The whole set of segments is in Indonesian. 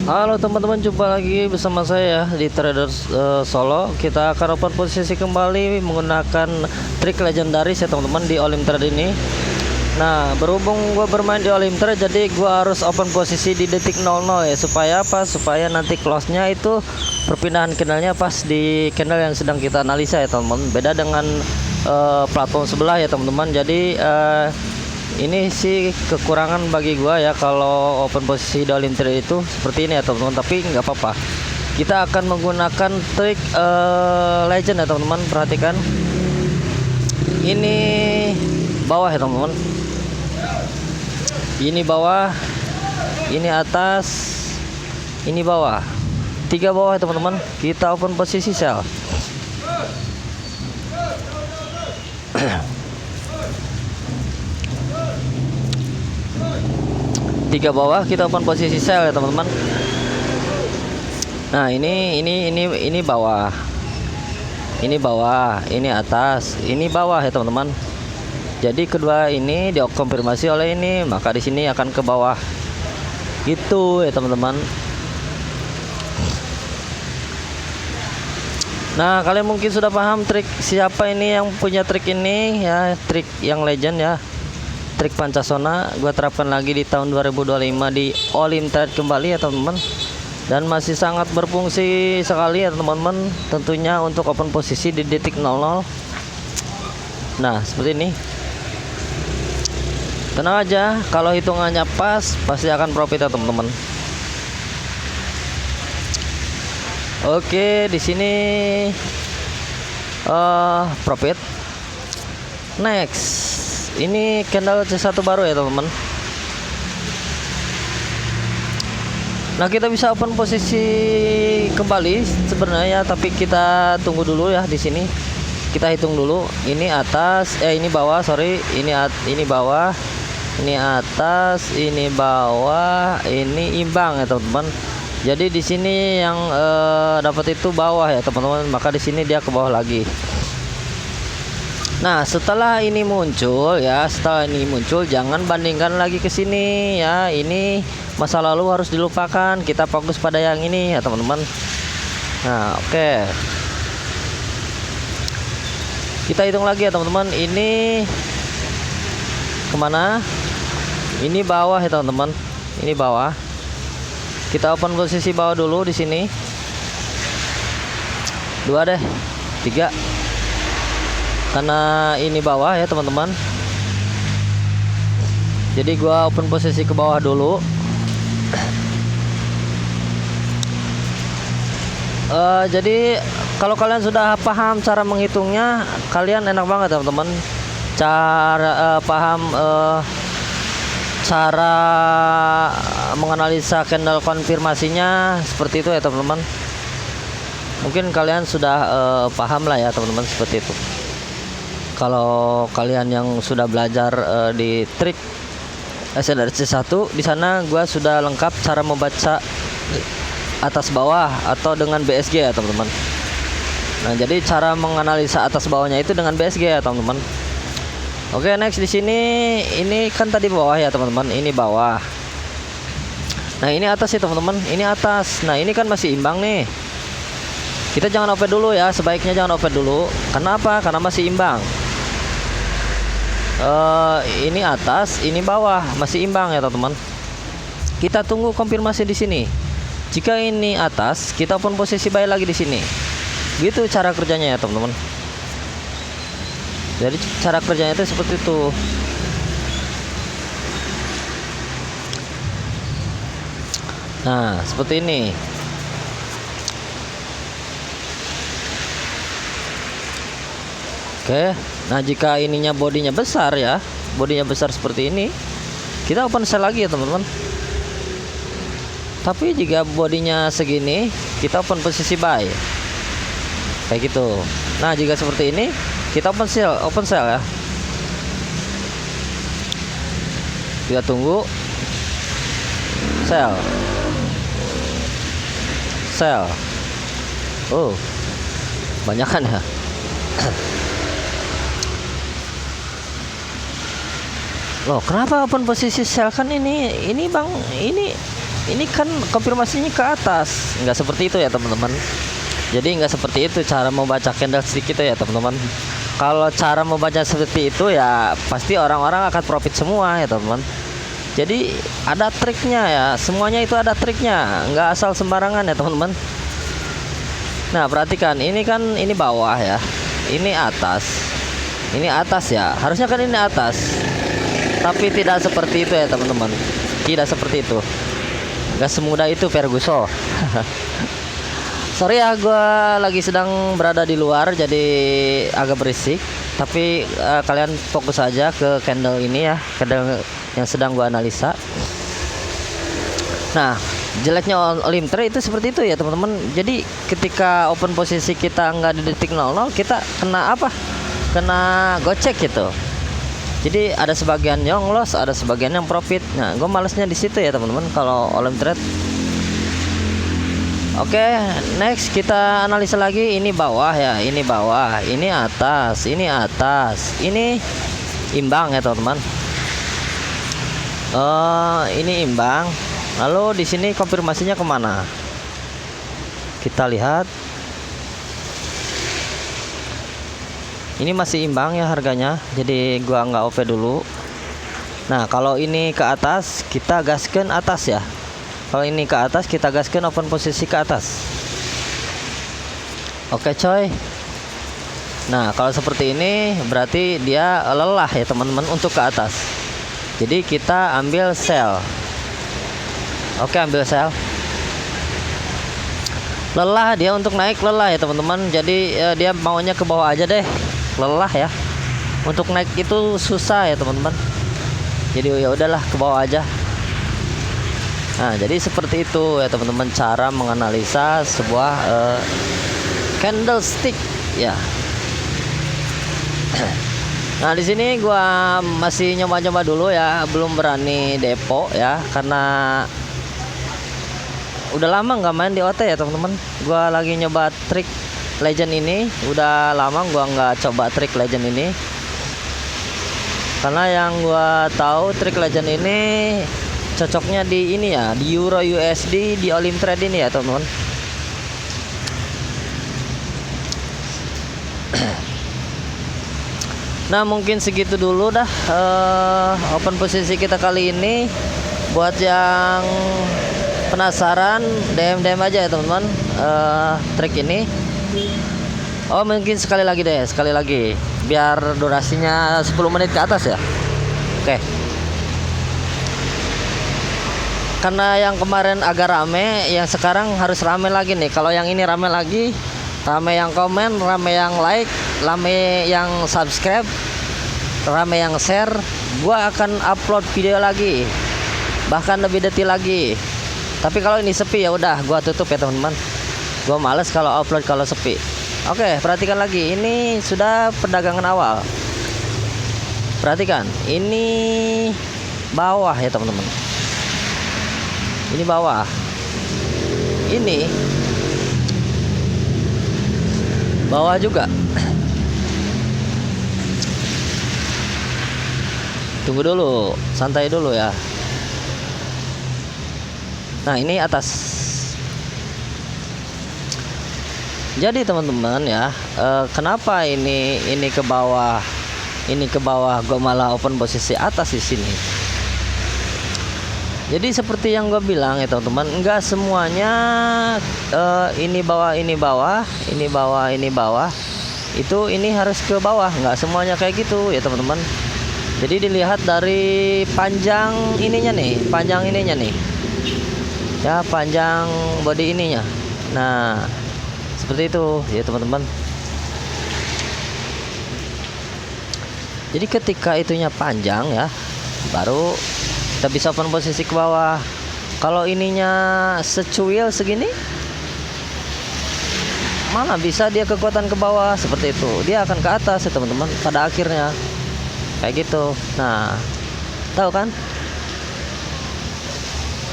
Halo teman-teman, jumpa lagi bersama saya di Traders Solo. Kita akan open posisi kembali menggunakan trik legendaris ya teman-teman di Olimtrade ini. Nah, berhubung gue bermain di Olimtrade, jadi gue harus open posisi di detik 00 ya. Supaya apa? Supaya nanti close-nya itu perpindahan candlenya pas di candle yang sedang kita analisa ya teman-teman. Beda dengan platform sebelah ya teman-teman. Jadi ini sih kekurangan bagi gua ya kalau open posisi di Olimtrade itu seperti ini ya teman-teman, tapi nggak apa-apa. Kita akan menggunakan trik legend ya teman-teman. Perhatikan, ini bawah ya teman-teman, ini bawah, ini atas, ini bawah, 3 bawah ya teman-teman. Kita open posisi sell. Tiga bawah kita open posisi sell ya teman-teman. Nah, ini bawah. Ini bawah, ini atas, ini bawah ya teman-teman. Jadi kedua ini dikonfirmasi oleh ini, maka di sini akan ke bawah. Gitu ya teman-teman. Nah, kalian mungkin sudah paham trik siapa ini yang punya trik ini ya, trik yang legend ya. Trik Pancasona gue terapkan lagi di tahun 2025 di Olimtrade kembali ya teman-teman, dan masih sangat berfungsi sekali ya teman-teman, tentunya untuk open posisi di detik 00. Nah, seperti ini. Tenang aja, kalau hitungannya pas pasti akan profit ya teman-teman. Oke, di sini profit. Next, ini candle C1 baru ya teman-teman. Nah, kita bisa open posisi kembali sebenarnya, tapi kita tunggu dulu ya di sini. Kita hitung dulu. Ini atas, ini bawah, sorry. Ini bawah, ini atas, ini bawah, ini imbang ya teman-teman. Jadi di sini yang dapat itu bawah ya teman-teman, maka di sini dia ke bawah lagi. Nah, setelah ini muncul ya, jangan bandingkan lagi ke sini ya. Ini masa lalu harus dilupakan. Kita fokus pada yang ini ya teman-teman. Nah, oke. Kita hitung lagi ya teman-teman. Ini kemana? Ini bawah ya teman-teman. Ini bawah. Kita open posisi bawah dulu di sini. 2 deh, 3. Karena ini bawah ya teman-teman, jadi gua open posisi ke bawah dulu. Jadi kalau kalian sudah paham cara menghitungnya, kalian enak banget teman-teman. Cara menganalisa candle konfirmasinya seperti itu ya teman-teman. Mungkin kalian sudah paham lah ya teman-teman, seperti itu. Kalau kalian yang sudah belajar di trik SLRC1, di sana gua sudah lengkap cara membaca atas bawah atau dengan BSG ya teman-teman. Nah, jadi cara menganalisa atas bawahnya itu dengan BSG ya teman-teman. Oke, next di sini ini kan tadi bawah ya teman-teman, ini bawah. Nah, ini atas ya teman-teman, ini atas. Nah, ini kan masih imbang nih. Kita jangan OP dulu ya, sebaiknya jangan OP dulu. Kenapa? Karena masih imbang. Ini atas, ini bawah, masih imbang ya teman-teman. Kita tunggu konfirmasi di sini. Jika ini atas, kita pun posisi buy lagi di sini. Gitu cara kerjanya ya teman-teman. Jadi cara kerjanya itu seperti itu. Nah, seperti ini. Oke, nah jika ininya bodinya besar ya, bodinya besar seperti ini, kita open sell lagi ya teman-teman. Tapi jika bodinya segini, kita open posisi buy, kayak gitu. Nah, jika seperti ini, kita open sell ya. Kita tunggu, sell. Oh, banyak kan ya. Loh, kenapa open posisi sell? Kan ini bang, ini ini kan konfirmasinya ke atas, nggak seperti itu ya teman-teman. Jadi nggak seperti itu cara membaca candlestick itu ya teman-teman. Kalau cara membaca seperti itu ya pasti orang-orang akan profit semua ya teman-teman. Jadi ada triknya ya, semuanya itu ada triknya, nggak asal sembarangan ya teman-teman. Nah perhatikan, ini kan ini bawah ya, ini atas ya, harusnya kan ini atas, tapi tidak seperti itu ya teman-teman, tidak seperti itu, nggak semudah itu Ferguson. Sorry ya, gue lagi sedang berada di luar jadi agak berisik, tapi kalian fokus aja ke candle ini ya, candle yang sedang gue analisa. Nah jeleknya Olim Trade itu seperti itu ya teman-teman. Jadi ketika open posisi kita nggak di detik 00, kita kena apa? Kena gocek gitu. Jadi ada sebagian yang loss, ada sebagian yang profit. Nah gue malesnya di situ ya teman-teman kalau Olim Trade. Oke, next kita analisa lagi. Ini bawah ya, ini bawah, ini atas, ini atas, ini imbang ya teman-teman. Ini imbang. Lalu di sini konfirmasinya kemana? Kita lihat. Ini masih imbang ya harganya. Jadi gua nggak OP dulu. Nah kalau ini ke atas kita gaskan atas ya. Kalau ini ke atas kita gaskan open posisi ke atas. Oke coy. Nah kalau seperti ini berarti dia lelah ya teman-teman untuk ke atas. Jadi kita ambil sell. Oke ambil sell. Lelah dia untuk naik, lelah ya teman-teman. Jadi dia maunya ke bawah aja deh. Lelah ya. Untuk naik itu susah ya teman-teman. Jadi ya udahlah ke bawah aja. Nah jadi seperti itu ya teman-teman cara menganalisa sebuah candlestick ya. Nah di sini gua masih nyoba-nyoba dulu ya, belum berani depo ya karena udah lama nggak main di OT ya teman-teman. Gua lagi nyoba trik legend ini, udah lama gua nggak coba trik legend ini. Karena yang gua tahu trik legend ini cocoknya di ini ya, di Euro USD, di Olim Trade ini ya teman-teman. Nah mungkin segitu dulu dah open posisi kita kali ini. Buat yang penasaran DM aja ya teman-teman trik ini. Oh mungkin sekali lagi deh, sekali lagi biar durasinya 10 menit ke atas ya. Oke. Karena yang kemarin agak rame, yang sekarang harus rame lagi nih. Kalau yang ini rame lagi, rame yang komen, rame yang like, rame yang subscribe, rame yang share, gua akan upload video lagi, bahkan lebih detail lagi. Tapi kalau ini sepi ya udah gua tutup ya teman-teman. Gua males kalau upload kalau sepi. Oke, perhatikan lagi. Ini sudah perdagangan awal. Perhatikan, ini bawah ya teman-teman. Ini bawah. Ini bawah juga. Tunggu dulu, santai dulu ya. Nah ini atas. Jadi teman-teman ya, kenapa ini ke bawah, ini ke bawah, gue malah open posisi atas di sini. Jadi seperti yang gue bilang ya teman-teman, enggak semuanya ini bawah, ini bawah, ini bawah, ini bawah, itu ini harus ke bawah, enggak semuanya kayak gitu ya teman-teman. Jadi dilihat dari panjang ininya nih, panjang ininya nih, ya panjang body ininya. Nah seperti itu ya teman-teman. Jadi ketika itunya panjang ya, baru kita bisa open posisi ke bawah. Kalau ininya secuil segini, mana bisa dia kekuatan ke bawah seperti itu. Dia akan ke atas ya teman-teman pada akhirnya. Kayak gitu. Nah, tahu kan?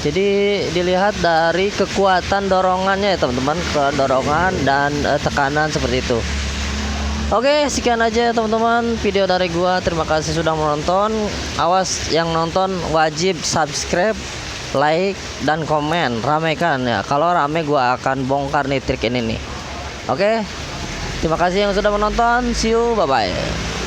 Jadi dilihat dari kekuatan dorongannya ya teman-teman, ke dorongan dan tekanan seperti itu. Oke, sekian aja teman-teman video dari gua. Terima kasih sudah menonton. Awas yang nonton wajib subscribe, like dan komen, ramekan ya. Kalau rame gua akan bongkar nih trik ini nih. Oke, terima kasih yang sudah menonton. See you, bye bye.